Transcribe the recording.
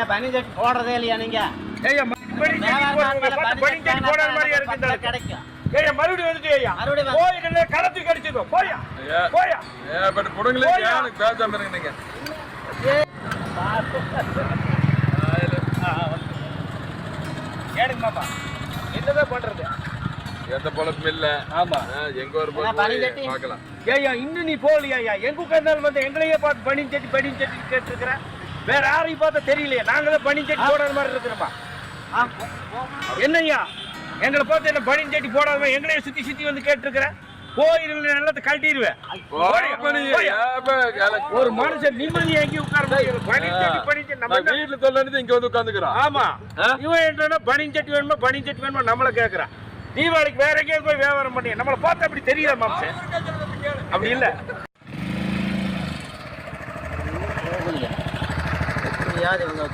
பனி சட்டி போடுறதே இல்லையா நீங்க? ஏய்யா பனி சட்டி போடாத மாதிரியா இருக்கு கிடைக்கும். ஏய்யா மறுபடியும் வந்துட்டு ஐயா கோயில்ல கடத்து கடிச்சதோ போயா போயா பட் புடுங்களே எனக்கு பேசாம இருங்க நீங்க. ஏடுங்க மாமா என்னதான் பண்றது? எந்த பொழப்பும் இல்ல. ஆமா எங்க ஒரு பார்க்கலாம். ஏய்யா இன்னும் நீ போகலையா? எங்க உட்கார்ந்தாலும் வந்து எங்களையே பார்த்து பனி சட்டி கேட்டு இருக்கிற. வேற யாரையும் பார்த்தா தெரியலையா? நாங்களே பனி சட்டி போடாத மாதிரி இருக்கிறோமா? என்னய்யா எங்களை பார்த்து என்ன பனி சட்டி போடாத எங்களையே சுத்தி வந்து கேட்டு இருக்கிற. கோயில்கள் எல்லாத்தையும் கழட்டிடுவேன். ஒரு மனுஷன் நிம்மதி எங்கேயும் உட்கார பனி சட்டி நம்ம வீட்டுல தொல்லை இங்க வந்து உட்காந்துக்கிறோம். ஆமா இவன் என்ன பனி சட்டி வேணுமா நம்மள கேட்கறான். தீபாவளிக்கு வேற எங்கேயும் போய் வியாபாரம் பண்ணி நம்மளை பார்த்து அப்படி தெரியல மாம்சன். அப்படி இல்ல எப்படியாவது இவங்க